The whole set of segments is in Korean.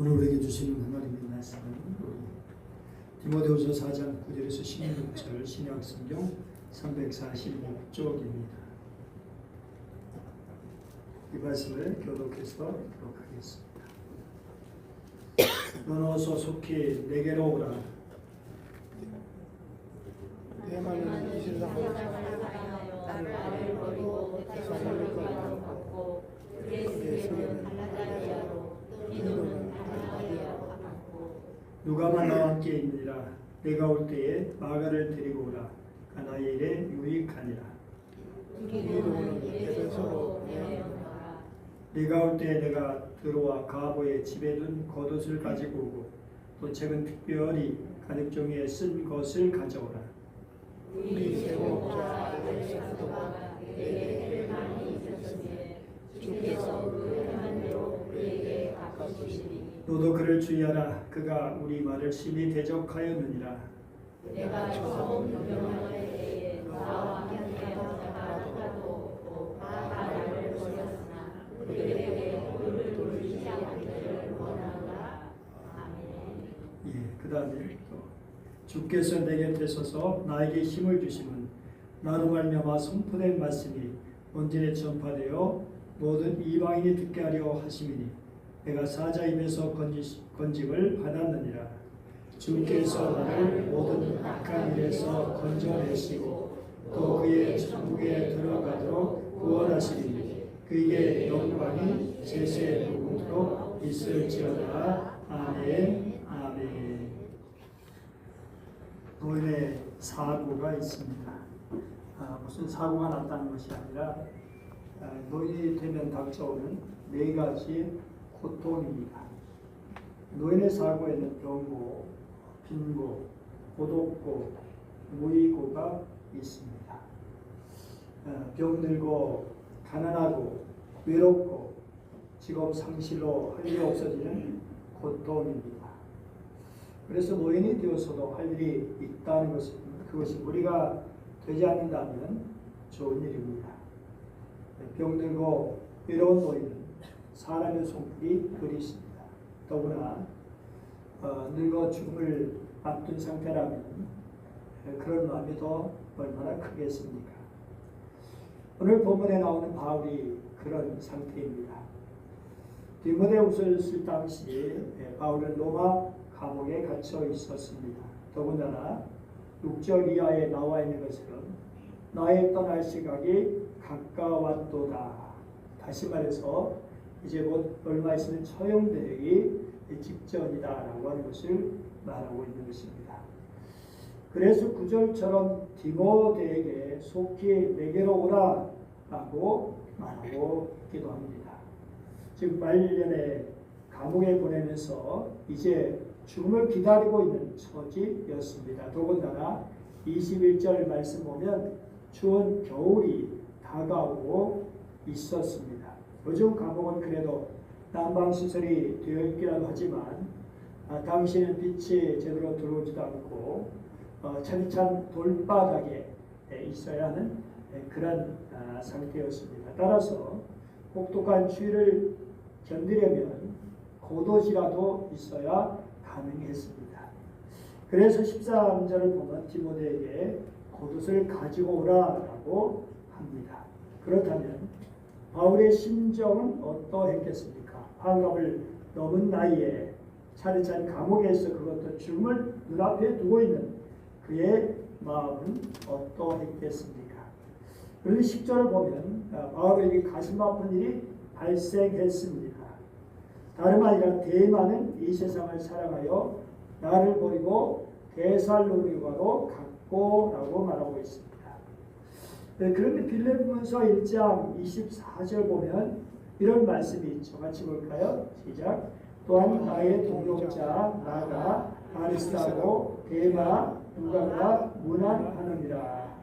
오늘 우리에게 주시는 하나님의 말씀은 디모데후서 4장 9절에서 16절 신약성경 346쪽입니다. 이 말씀을 교독해서 읽도록 하겠습니다. 너는 어서 속히 내게로 오라. 대만은 이 세상을 사랑하여 나를 버리고 대성을 받고 그레스게는 갈라디아로 디도는 갈라디아로 받고 누가만 나와 함께 있느니라. 내가 올 때에 마가를 데리고 오라. 나의 일에 유익하니라. 디도는 에베소로 내어놓으라. 네가 올 때에 내가 들어와 가보의 집에 둔 겉옷을 가지고 오고 또 책은 특별히 가죽 종이에 쓴 것을 가져오라. 우리 제목자 알렉산더가 내게 할 말이 있었으니 주께서 그 행한 대로 우리에게 갚아주시니 너도 그를 주의하라. 그가 우리 말을 심히 대적하였느니라. 내가 처음 유명할 때에 나와 함께 하다가도 없고 다 나를 버렸으나 그들에게 얼굴을 돌리지 않기를 원하노라. 아멘. 그 다음에 주께서 내 곁에 서서 나에게 힘을 주시면 나로 말미암아 선포된 말씀이 온전히 전파되어 모든 이방인이 듣게 하려 하심이니 내가 사자 입에서 건짐을 받았느니라. 주께서 나를 모든 악한 일에서 건져내시고 또 그의 천국에 들어가도록 구원하시리니 그에게 영광이 세세 무궁토록 있을지어다. 아멘. 아멘. 노인의 사고가 있습니다. 무슨 사고가 났다는 것이 아니라 노인이 되면 닥쳐오는 네 가지 고통입니다. 노인의 사고에는 병고, 빈고, 고독고, 무의고가 있습니다. 병들고 가난하고 외롭고 직업 상실로 할 일이 없어지는 고통입니다. 그래서 노인이 되어서도 할 일이 있다는 것은 그것이 우리가 되지 않는다면 좋은 일입니다. 병들고 외로운 노인은 사람의 손길이 그리십니다. 더구나 늙어 죽음을 앞둔 상태라면 그런 마음이 더 얼마나 크겠습니까? 오늘 본문에 나오는 바울이 그런 상태입니다. 디모데후서를 쓸 당시 바울은 로마 감옥에 갇혀 있었습니다. 더군다나 6절 이하에 나와 있는 것처럼 나의 떠날 시각이 가까웠도다. 다시 말해서 이제 곧 얼마 있으면 처형되기 직전이다라고 하는 것을 말하고 있는 것입니다. 그래서 9절처럼 디모데에게 속히 내게로 오라라고 말하고 있기도 합니다. 즉 말년에 감옥에 보내면서 이제 죽음을 기다리고 있는 처지였습니다. 더군다나 21절 말씀 보면 추운 겨울이 다가오고 있었습니다. 요즘 감옥은 그래도 난방시설이 되어 있기라도 하지만 당시에는 빛이 제대로 들어오지도 않고 찬찬 돌바닥에 있어야 하는 그런 상태였습니다. 따라서 혹독한 추위를 견디려면 겉옷이라도 있어야 가능했습니다. 그래서 13절을 보면 디모데에게 겉옷을 가지고 오라라고 합니다. 그렇다면 바울의 심정은 어떠했겠습니까? 환갑을 넘은 나이에 차례차례 감옥에서 그것도 죽음을 눈앞에 두고 있는 그의 마음은 어떠했겠습니까? 그런데 10절을 보면 바울에게 가슴 아픈 일이 발생했습니다. 다름 아니라 대만은 이 세상을 사랑하여 나를 버리고 데살로니가로 갔고라고 말하고 있습니다. 그런데 빌립보서 1장 24절 보면 이런 말씀이 있죠. 같이 볼까요? 시작. 또한 나의 동역자 나가 아리스타고 데마 누가가 문안하느니라.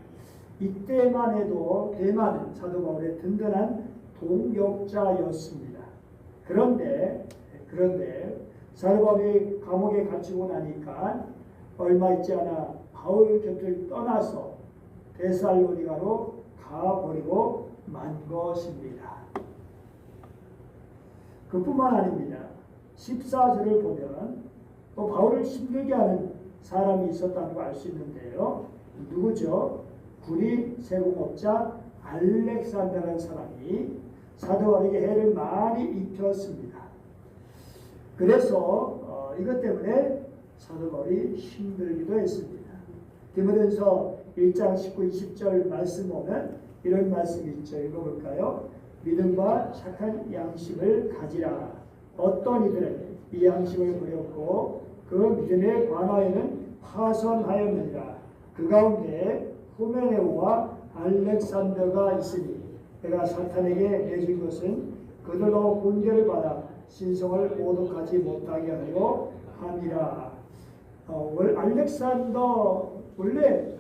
이때만 해도 데마는 사도 바울의 든든한 동역자였습니다. 그런데 사도 바울이 감옥에 갇히고 나니까 얼마 있지 않아 바울 곁을 떠나서 데살로니가로 가버리고 만 것입니다. 그뿐만 아닙니다. 14절을 보면 또 바울을 힘들게 하는 사람이 있었다는 걸 알 수 있는데요. 누구죠? 구리 세공업자 알렉산더라는 사람이 사도 바울에게 해를 많이 입혔습니다. 그래서 이것 때문에 사도 바울이 힘들기도 했습니다. 디모데전서 1장 19, 20절 말씀 보면 이런 말씀이 있죠. 읽어볼까요? 믿음과 착한 양심을 가지라. 어떤 이들은 이 양심을 버렸고 그 믿음에 관하여는 파선하였느니라. 그 가운데 후메네오와 알렉산더가 있으니 내가 사탄에게 내준 것은 그들로 훈계를 받아 신성을 오독하지 못하게 하려 함이라. 알렉산더 원래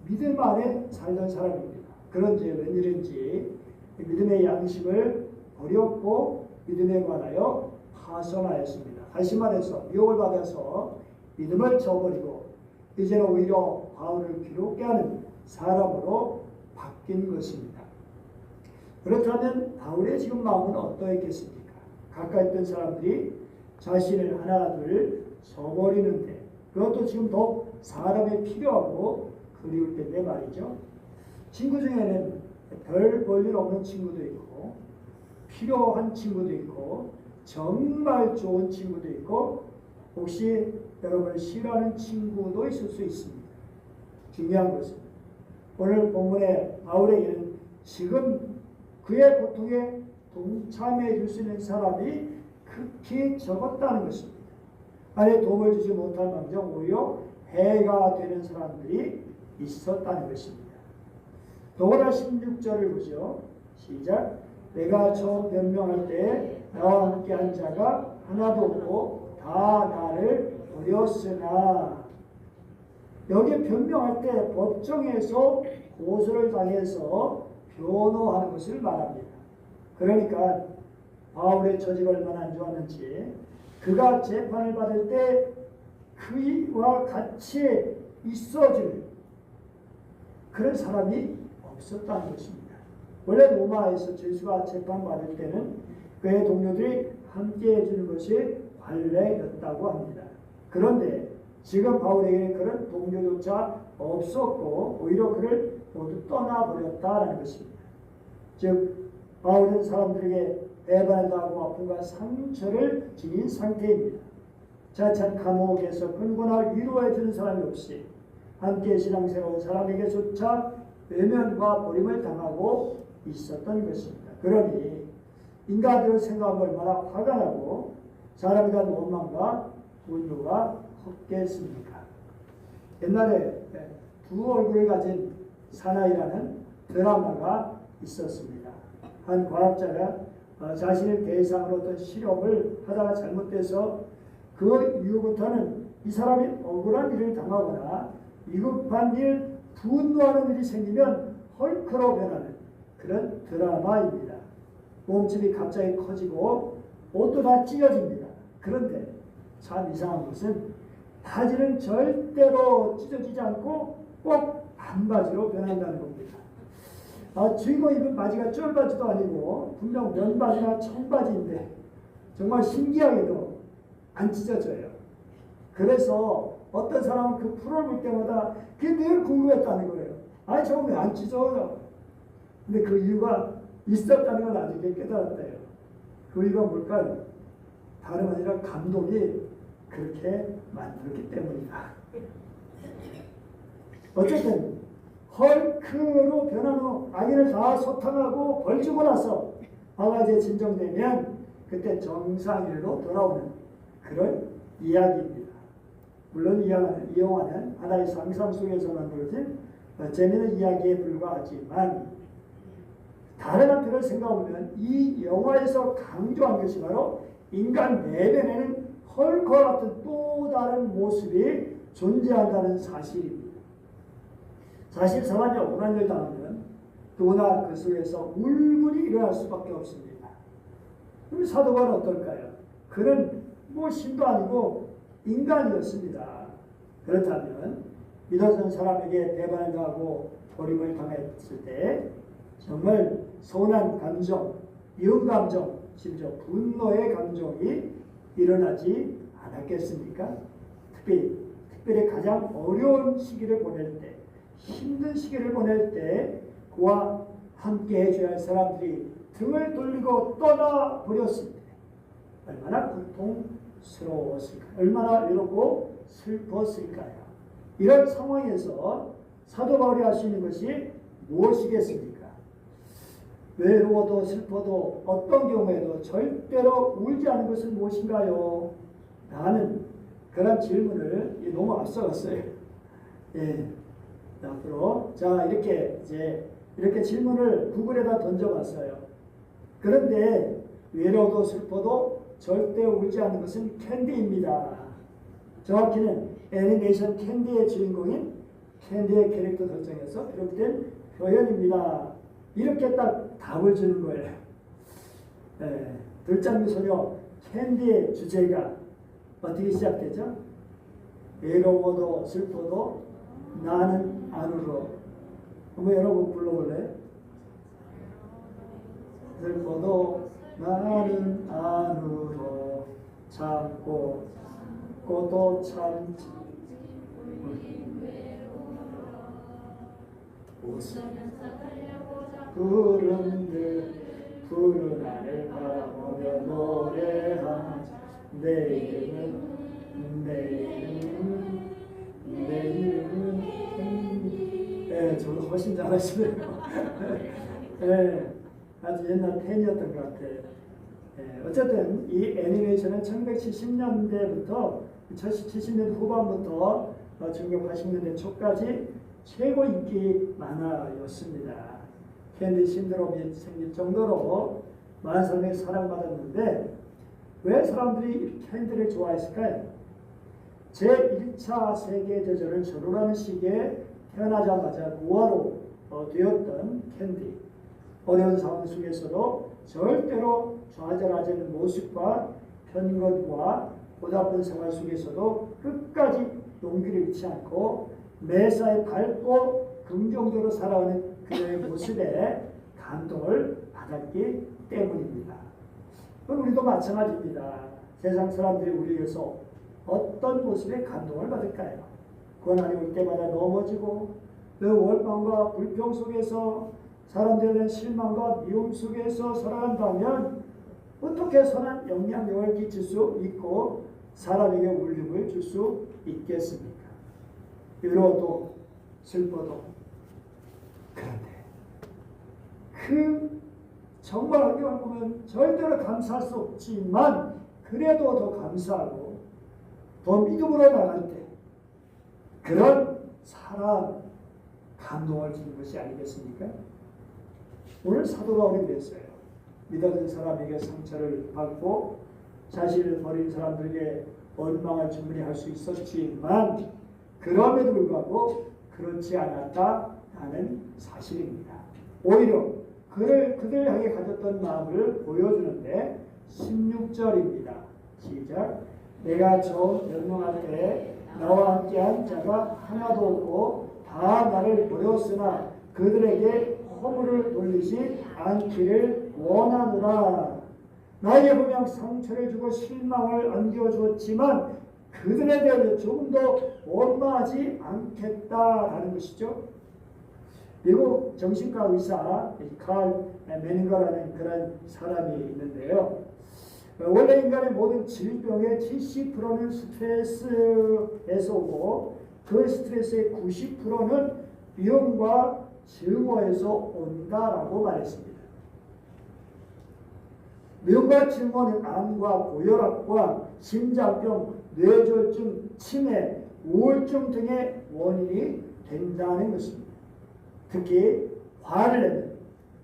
믿음 안에 살던 사람입니다. 그런지 웬일인지 믿음의 양심을 버렸고 믿음에 관하여 파선하였습니다. 다시 말해서 미혹을 받아서 믿음을 저버리고 이제는 오히려 바울을 괴롭게 하는 사람으로 바뀐 것입니다. 그렇다면 바울의 지금 마음은 어떠했겠습니까? 가까이 있던 사람들이 자신을 하나 둘 저버리는데 그것도 지금 더 사람이 필요하고 그리울 텐데 말이죠. 친구 중에는 별 볼일 없는 친구도 있고 필요한 친구도 있고 정말 좋은 친구도 있고 혹시 여러분을 싫어하는 친구도 있을 수 있습니다. 중요한 것은 오늘 본문의 바울에게는 지금 그의 고통에 동참해 줄 수 있는 사람이 극히 적었다는 것입니다. 아예 도움을 주지 못할 망정 오히려 해가 되는 사람들이 있었다는 것입니다. 더구나 16절을 보죠. 시작. 내가 처음 변명할 때 나와 함께 한 자가 하나도 없고 다 나를 버렸으나 여기 변명할 때 법정에서 고소를 당해서 변호하는 것을 말합니다. 그러니까 바울의 처지가 얼마나 안 좋았는지 그가 재판을 받을 때 그와 같이 있어줄 그런 사람이 없었다는 것입니다. 원래 로마에서 죄수가 재판받을 때는 그의 동료들이 함께 해주는 것이 관례였다고 합니다. 그런데 지금 바울에게는 그런 동료조차 없었고 오히려 그를 모두 떠나버렸다는 것입니다. 즉 바울은 사람들에게 배반을 당하고 아픔과 상처를 지닌 상태입니다. 자찬 감옥에서 근고나 위로해 주는 사람이 없이 함께 신앙생활 사람에게조차 외면과 버림을 당하고 있었던 것입니다. 그러니 인간들의 생각은 얼마나 화가 나고 사람에 대한 원망과 분노가 컸겠습니까? 옛날에 두 얼굴을 가진 사나이라는 드라마가 있었습니다. 한 과학자가 자신의 대상으로 어떤 실험을 하다가 잘못돼서 그 이후부터는 이 사람이 억울한 일을 당하거나 위급한 일, 분노하는 일이 생기면 헐크로 변하는 그런 드라마입니다. 몸집이 갑자기 커지고 옷도 다 찢어집니다. 그런데 참 이상한 것은 바지는 절대로 찢어지지 않고 꼭 반바지로 변한다는 겁니다. 주인공 입은 바지가 쫄바지도 아니고 분명 면바지나 청바지인데 정말 신기하게도 안 찢어져요. 그래서 어떤 사람은 그 프로를 볼 때마다 그게 늘 궁금했다는 거예요. 아니 저거 왜 안 찢어요? 근데 그 이유가 있었다는 걸 나중에 깨달았대요. 그 이유가 뭘까요? 다름 아니라 감독이 그렇게 만들었기 때문이다. 어쨌든 헐크로 변한 후 악인을 다 소탕하고 벌주고 나서 바가지에 진정되면 그때 정상일로 돌아오는 그런 이야기입니다. 물론 이 영화는 하나의 상상 속에서 만들어진 재미있는 이야기에 불과하지만 다른 한편으로 생각해보면 이 영화에서 강조한 것이 바로 인간 내면에는 헐크와 같은 또 다른 모습이 존재한다는 사실입니다. 사실 사람이 억울한 일을 당하면 누구나 그 속에서 울분이 일어날 수밖에 없습니다. 그럼 사도 바울은 어떨까요? 그는 신도 아니고 인간이었습니다. 그렇다면 믿었던 사람에게 배반을 당하고 버림을 당했을 때 정말 서운한 감정, 미운 감정, 심지어 분노의 감정이 일어나지 않았겠습니까? 특별히 가장 어려운 시기를 보낼 때, 힘든 시기를 보낼 때 그와 함께 해줘야 할 사람들이 등을 돌리고 떠나버렸을 때 얼마나 고통스러웠을까요? 얼마나 외롭고 슬펐을까요? 이런 상황에서 사도 바울이 할 수 있는 것이 무엇이겠습니까? 외로워도 슬퍼도 어떤 경우에도 절대로 울지 않는 것은 무엇인가요? 라는 그런 질문을 너무 앞서갔어요. 예. 앞으로 자 이렇게 질문을 구글에다 던져봤어요. 그런데 외로워도 슬퍼도 절대 울지 않는 것은 캔디입니다. 정확히는 애니메이션 캔디의 주인공인 캔디의 캐릭터 설정에서 비롯된 표현입니다. 이렇게 딱 답을 주는 거예요. 들장미 소녀 캔디의 주제가 어떻게 시작되죠? 외로워도 슬퍼도 나는 안 울어. 한번 여러분 불러볼래요? 슬퍼도 나는 안 울어. 참고 또 참지. 구름들 푸른 하늘 바라보며 노래하자. 내 이름은 저도 훨씬 잘하시네요. 아주 옛날 팬이었던 것 같아요. 어쨌든 이 애니메이션은 1970년대부터 70년 후반부터 1980년대 초까지 최고 인기 만화였습니다. 캔디 신드롬이 생길 정도로 많은 사람에게 사랑받았는데 왜 사람들이 캔디를 좋아했을까요? 제1차 세계대전을 전후하는 시기에 태어나자마자 무화로 되었던 캔디. 어려운 상황 속에서도 절대로 좌절하지 않는 모습과 편견과 고달픈 생활 속에서도 끝까지 용기를 잃지 않고 매사에 밝고 긍정적으로 살아가는 그의 모습에 감동을 받았기 때문입니다. 우리도 마찬가지입니다. 세상 사람들이 우리에게서 어떤 모습에 감동을 받을까요? 고난이 올 때마다 넘어지고 그 원망과 불평 속에서 사람들에 대한 실망과 미움 속에서 살아간다면 어떻게 선한 영향력을 끼칠 수 있고 사람에게 울림을 줄 수 있겠습니까? 외로워도 슬퍼도. 그런데 정말 어려운 보면 절대로 감사할 수 없지만 그래도 더 감사하고 더 믿음으로 나갈 때 그런 사랑 감동을 주는 것이 아니겠습니까? 오늘 사도 바울이 그랬어요. 믿어준 사람에게 상처를 받고 자신을 버린 사람들에게 원망을 충분히 할 수 있었지만 그럼에도 불구하고 그렇지 않았다는 사실입니다. 오히려 그들 향해 가졌던 마음을 보여주는데 16절입니다. 시작. 내가 저 멸망할 때 나와 함께한 자가 하나도 없고 다 나를 버렸으나 그들에게 허물을 돌리지 않기를 원하노라. 나에게 분명 상처를 주고 실망을 안겨주었지만 그들에 대해 조금 더 원망하지 않겠다라는 것이죠. 미국 정신과 의사 칼 메닝거라는 그런 사람이 있는데요. 원래 인간의 모든 질병의 70%는 스트레스에서 오고 그 스트레스의 90%는 비용과 증오에서 온다라고 말했습니다. 미움과 증오는 암과 고혈압과 심장병, 뇌졸중, 치매, 우울증 등의 원인이 된다는 것입니다. 특히 화를 내면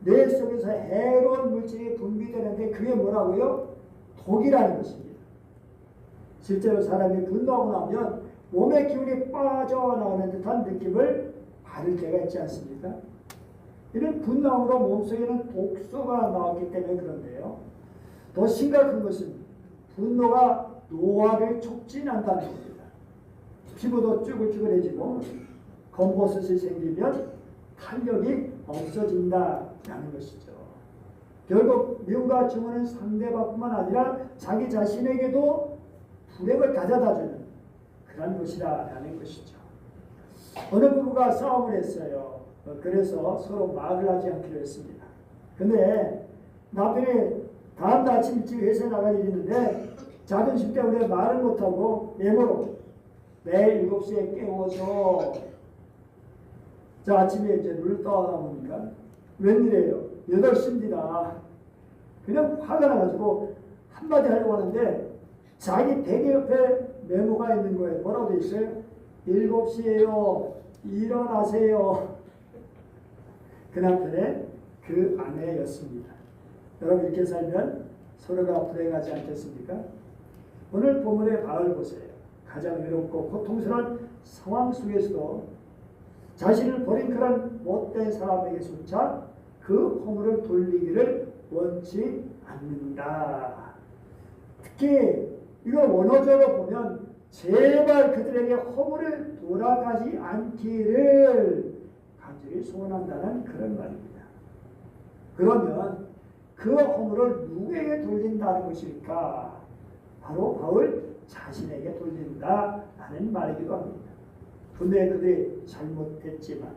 뇌 속에서 해로운 물질이 분비되는데 그게 뭐라고요? 독이라는 것입니다. 실제로 사람이 분노하고 나면 몸의 기운이 빠져나오는 듯한 느낌을 받을 때가 있지 않습니까? 이런 분노함으로 몸속에는 독소가 나왔기 때문에 그런데요. 더 심각한 것은 분노가 노화를 촉진한다는 겁니다. 피부도 쭈글쭈글해지고 검버섯이 생기면 탄력이 없어진다라는 것이죠. 결국 미움과 증오는 상대방뿐만 아니라 자기 자신에게도 불행을 가져다주는 그런 것이라는 것이죠. 어느 부부가 싸움을 했어요. 그래서 서로 말을 하지 않기로 했습니다. 근데 남편이 다음 아침 일찍 회사에 나갈 일이 있는데 자존심 때문에 말을 못하고 메모로 매일 7시에 깨워서 자 아침에 이제 눈을 떠나 보니까 웬일이에요? 8시입니다. 그냥 화가 나가지고 한마디 하려고 하는데 자기 베개 옆에 메모가 있는 거예요. 뭐라고 돼 있어요? 7시에요. 일어나세요. 그 남편의 그 아내였습니다. 여러분 이렇게 살면 서로가 불행하지 않겠습니까? 오늘 본문의 바울 보세요. 가장 외롭고 고통스러운 상황 속에서도 자신을 버린 그런 못된 사람에게조차 그 허물을 돌리기를 원치 않는다. 특히 이걸 원어적으로 보면 제발 그들에게 허물을 돌아가지 않기를 간절히 소원한다는 그런 말입니다. 그러면 그 허물을 누구에게 돌린다는 것일까? 바로 바울 자신에게 돌린다라는 말이기도 합니다. 분명히 그들이 잘못했지만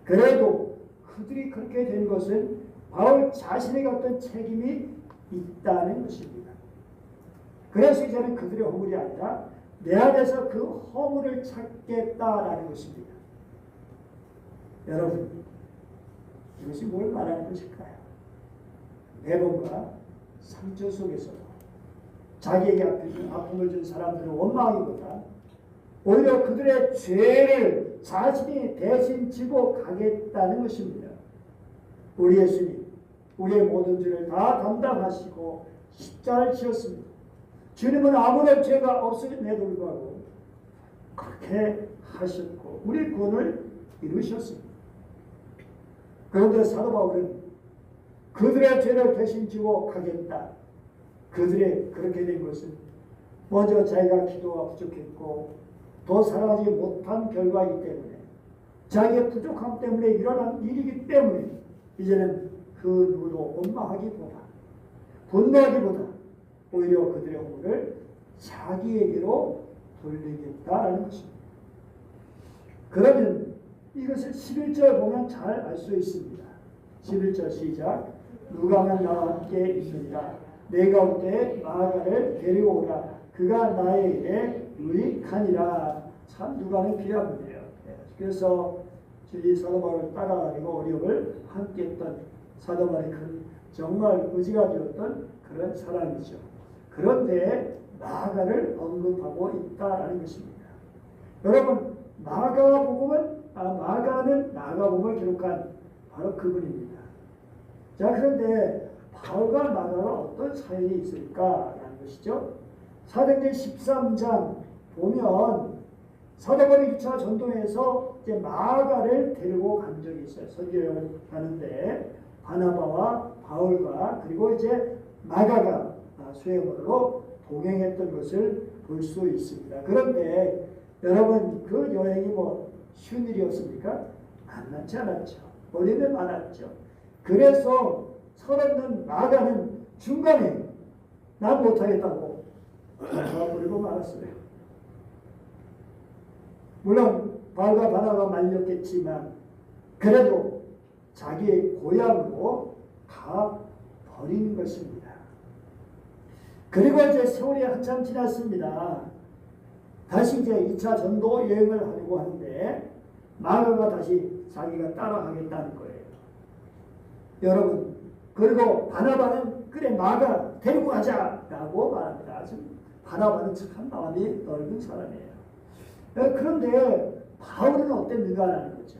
그래도 그들이 그렇게 된 것은 바울 자신에게 어떤 책임이 있다는 것입니다. 그래서 이제는 그들의 허물이 아니라 내 안에서 그 허물을 찾겠다라는 것입니다. 여러분 이것이 뭘 말하는 것일까요? 배범과 상처 속에서도 자기에게 아픔을 준 사람들을 원망하기보다 오히려 그들의 죄를 자신이 대신 지고 가겠다는 것입니다. 우리 예수님 우리의 모든 죄를 다 담당하시고 십자가를 지었습니다. 주님은 아무런 죄가 없음에도 불구하고 그렇게 하셨고 우리 구원을 이루셨습니다. 그런데 사도 바울은 그들의 죄를 대신 지고 가겠다. 그들의 그렇게 된 것은 먼저 자기가 기도가 부족했고 더 사랑하지 못한 결과이기 때문에 자기의 부족함 때문에 일어난 일이기 때문에 이제는 그 누구도 원망하기보다 분노하기보다 오히려 그들의 허물을 자기에게로 돌리겠다라는 것입니다. 그러면 이것을 11절 보면 잘 알 수 있습니다. 11절 시작. 누가는 나와 함께 있으리라. 내가 올 때 마가를 데리고 오라. 그가 나의 일에 유익하니라. 참 누가는 귀한 분이에요. 그래서 이 사도 바울을 따라다니고 어려움을 함께했던 사도 바울의 정말 의지가 되었던 그런 사람이죠. 그런데 마가를 언급하고 있다라는 것입니다. 여러분 마가복음은 마가는 마가복음을 기록한 바로 그분입니다. 자 그런데 바울과 마가가 어떤 사연이 있을까라는 것이죠. 사도행전 13장 보면 사도 바울이 2차 전도에서 이제 마가를 데리고 간 적이 있어요. 선교를 가는데 바나바와 바울과 그리고 이제 마가가 수행으로 동행했던 것을 볼 수 있습니다. 그런데 여러분 그 여행이 뭐 쉬운 일이었습니까? 만만치 않았죠. 어려움이 많았죠. 그래서 서럽는 마가는 중간에 난 못하겠다고 버리고 말았어요. 물론 바울과 바나바가 말렸겠지만 그래도 자기의 고향으로 가 버린 것입니다. 그리고 이제 세월이 한참 지났습니다. 다시 이제 2차 전도 여행을 하려고 하는데 마가가 다시 자기가 따라가겠다는 거예요. 여러분 그리고 바나바는 그래 마가 데리고 가자라고 말합니다. 바나바는 참 마음이 넓은 사람이에요. 그런데 바울은 어땠는가라는 거죠.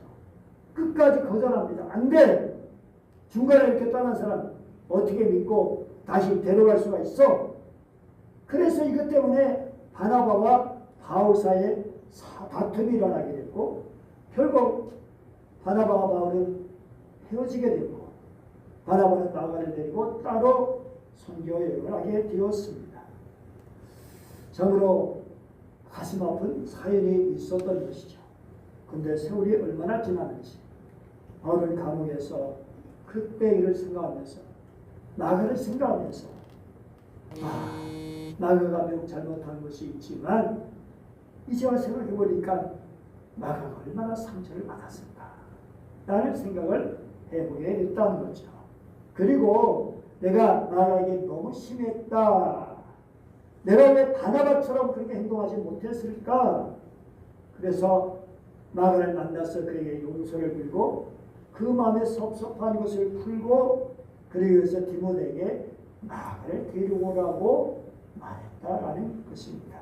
끝까지 거절합니다. 안 돼. 중간에 이렇게 떠난 사람 어떻게 믿고 다시 데려갈 수가 있어? 그래서 이것 때문에 바나바와 바울 사이에 다툼이 일어나게 됐고 결국 바나바와 바울은 헤어지게 됐고 바나바는 마가를 데리고 따로 선교 여행을 하게 되었습니다. 참으로 가슴 아픈 사연이 있었던 것이죠. 근데 세월이 얼마나 지났는지 바울은 감옥에서 그때 일을 생각하면서 마가를 생각하면서 마가가 매우 잘못한 것이 있지만 이제 와 생각해 보니까 마가가 얼마나 상처를 받았을까 라는 생각을 해보게 됐다는 거죠. 그리고 내가 마가에게 너무 심했다. 내가 왜 바나바처럼 그렇게 행동하지 못했을까? 그래서 마가를 만나서 그에게 용서를 빌고 그 마음에 섭섭한 것을 풀고 그래서 디모데에게 마가를 데려오라고 말했다라는 것입니다.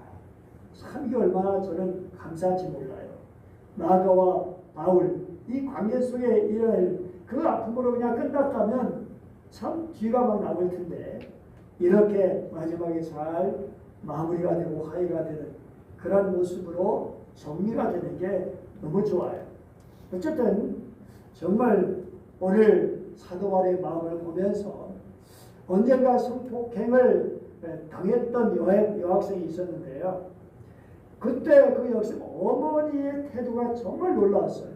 참 이게 얼마나 저는 감사한지 몰라요. 마가와 바울 이 관계 속에 이런 그 아픔으로 그냥 끝났다면 참 뒤가 막 남을 텐데 이렇게 마지막에 잘 마무리가 되고 화해가 되는 그런 모습으로 정리가 되는 게 너무 좋아요. 어쨌든 정말 오늘 사도 바울의 마음을 보면서 언젠가 성폭행을 당했던 여학생이 있었는데요. 그때 그 여학생 어머니의 태도가 정말 놀라웠어요.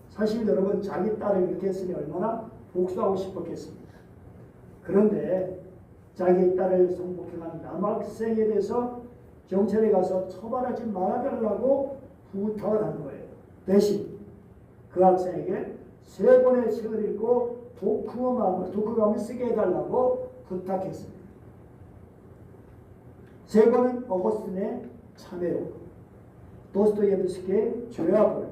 사실 여러분 자기 딸을 이렇게 했으니 얼마나 복수하고 싶었겠습니까? 그런데 자기 딸을 성폭행한 남학생에 대해서 경찰에 가서 처벌하지 말아달라고 부탁을 한 거예요. 대신 그 학생에게 3권의 책을 읽고 독후감을 쓰게 해달라고 부탁했습니다. 3권은 어거스틴의 참회록, 도스토옙스키의 죄와 벌,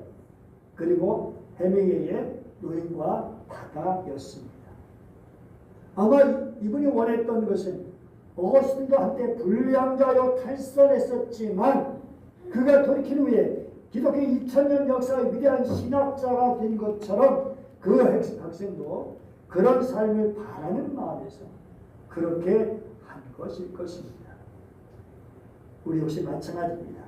그리고 해밍웨이의 노인과 바다였습니다. 아마 이분이 원했던 것은 어거스틴도 한때 불량자로 탈선했었지만 그가 돌이킨 후에 기독교 2000년 역사의 위대한 신학자가 된 것처럼 그 학생도 그런 삶을 바라는 마음에서 그렇게 한 것일 것입니다. 우리 역시 마찬가지입니다.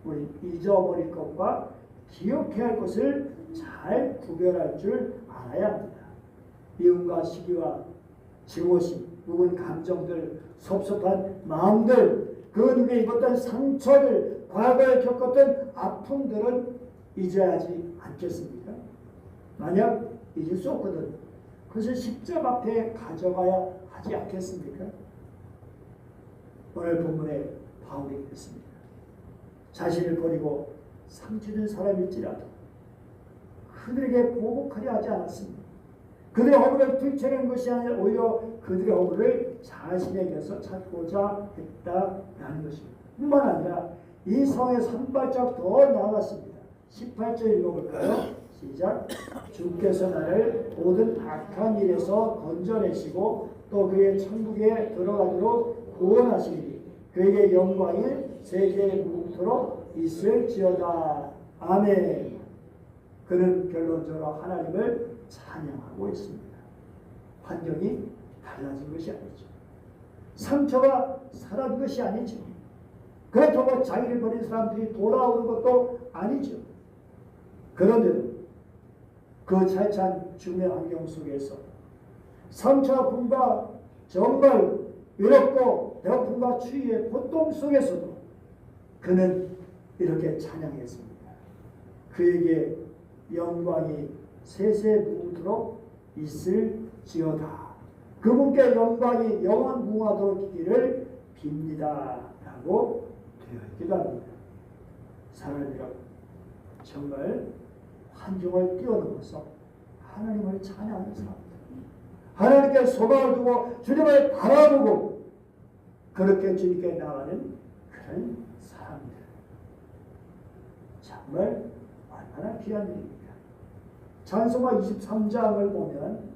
우리 잊어버릴 것과 기억해야 할 것을 잘 구별할 줄 알아야 합니다. 미움과 시기와 증오심, 묵은 감정들, 섭섭한 마음들, 그 누구에 입었던 상처를, 과거에 겪었던 아픔들은 잊어야 하지 않겠습니까? 만약 잊을 수 없거든 그것을 십자가 앞에 가져가야 하지 않겠습니까? 오늘 본문에 바울이 그랬습니다. 자신을 버리고 상처된 사람일지라도 그들에게 보복하려 하지 않았습니다. 그들의 허물을 들춰낸 것이 아니라 오히려 그들의 허물을 자신에게서 찾고자 했다라는 것입니다. 뿐만 아니라 이 상황에서 한 발짝 더 나아갔습니다. 18절 읽어볼까요? 시작. 주께서 나를 모든 악한 일에서 건져내시고 또 그의 천국에 들어가도록 구원하시니 그에게 영광이 세계에 묵도록 있을지어다. 아멘. 그는 결론적으로 하나님을 찬양하고 있습니다. 환경이 달라진 것이 아니죠. 상처가 사라진 것이 아니죠. 그렇다고 자기를 버린 사람들이 돌아오는 것도 아니죠. 그런데도 그 차찬 죽음의 환경 속에서 상처와 아픔과 정말 외롭고 배고픔과 추위의 고통 속에서도 그는 이렇게 찬양했습니다. 그에게 영광이 세세 묻도록 있을지어다. 그분께 영광이 영원 무궁하도록 있기를 빕니다. 라고 되어 있기도 합니다. 사랑하는 여러분, 정말 환경을 뛰어넘어서 하나님을 찬양하는 사람들, 하나님께 소망을 두고 주님을 바라보고 그렇게 주님께 나가는 그런 사람들, 정말 얼마나 귀한 일입니다. 찬송가 23장을 보면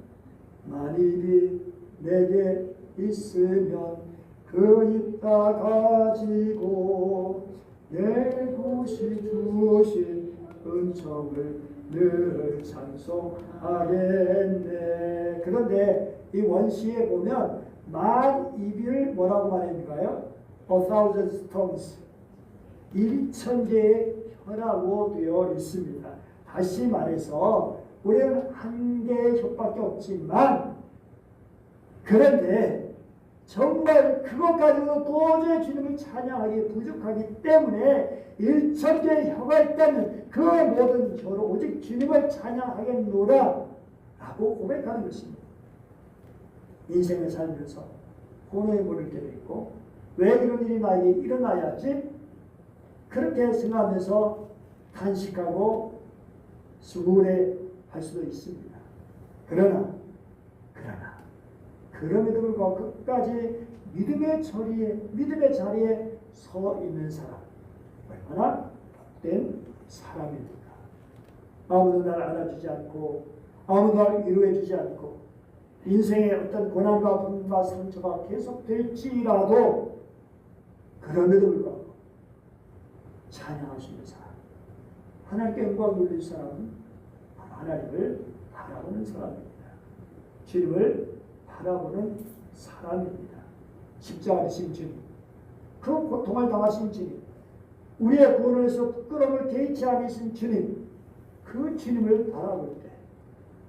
만일이 내게 있으면 그 있다 가지고 내 곳이 주신 은총을 늘 찬송하겠네. 그런데 이 원시에 보면 만 입을 뭐라고 말합니까요? 1,000 stones, 1,000개의 혀라고 되어 있습니다. 다시 말해서 우리는 한 개의 혀밖에 없지만 그런데 정말 그것 가지고 도저히 주님을 찬양하기 부족하기 때문에 1,000개의 혀가 있다면 그 모든 혀로 오직 주님을 찬양하겠노라 라고 고백하는 것입니다. 인생을 살면서 고뇌에 몰릴 때도 있고 왜 이런 일이 나에게 일어나야지? 그렇게 생각하면서 탄식하고 수고해할 수도 있습니다. 그러나 그럼에도 불구하고 끝까지 믿음의 자리에 서 있는 사람, 얼마나 복된 사람입니까? 아무도 날 알아주지 않고 아무도 날 위로해주지 않고 인생의 어떤 고난과 아픔과 상처가 계속될지라도 그럼에도 불구하고 찬양할 수 있는 사람, 하나님께 영광 돌릴 사람은 하나님을 바라보는 사람입니다. 주님을 바라보는 사람입니다. 십자가 되신 주님, 그 고통을 당하신 주님, 우리의 구원을 위해서 부끄러움을 개의치 않으신 주님, 그 주님을 바라볼 때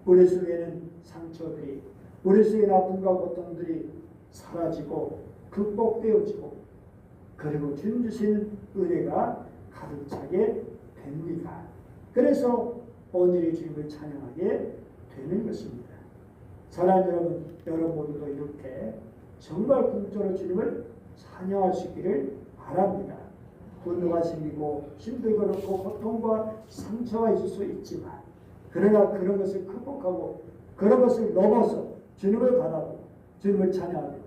우리 속에는 상처들이, 우리 속의 아픔과 고통들이 사라지고 극복되어지고 그리고 주님 주신 은혜가 가득 차게 됩니다. 그래서 오늘의 주님을 찬양하게 되는 것입니다. 사랑하는 여러분 모두도 이렇게 정말 궁극적으로 주님을 찬양하시기를 바랍니다. 분노가 생기고 힘들고 그렇고 고통과 상처가 있을 수 있지만 그러나 그런 것을 극복하고 그런 것을 넘어서 주님을 바라보고 주님을 찬양하며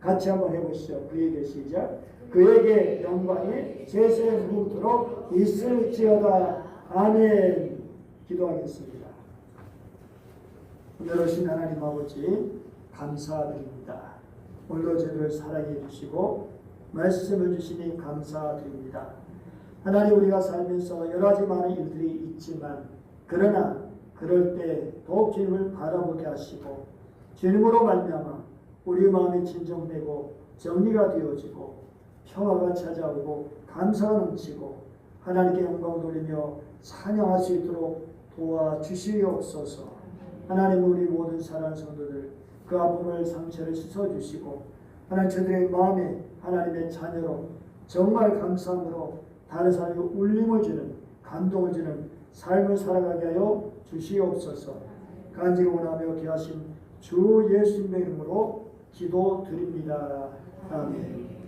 같이 한번 해보시죠. 그에게 시작. 그에게 영광이 제세 무도록 있을지어다. 아멘. 기도하겠습니다. 오늘 오신 하나님 아버지 감사드립니다. 오늘도 저희를 사랑해 주시고 말씀을 주시니 감사드립니다. 하나님, 우리가 살면서 여러 가지 많은 일들이 있지만 그러나 그럴 때 더욱 주님을 바라보게 하시고 주님으로 말미암아 우리 마음이 진정되고 정리가 되어지고 평화가 찾아오고 감사가 넘치고 하나님께 영광 돌리며 찬양할 수 있도록 도와주시옵소서. 하나님, 우리 모든 사랑하는 성도들 그 아픔을 상처를 씻어주시고 하나님 저들의 마음에 하나님의 자녀로 정말 감사함으로 다른 사람에게 울림을 주는 감동을 주는 삶을 살아가게 하여 주시옵소서. 간절히 원하며 귀하신 주 예수님의 이름으로 기도드립니다. 아멘.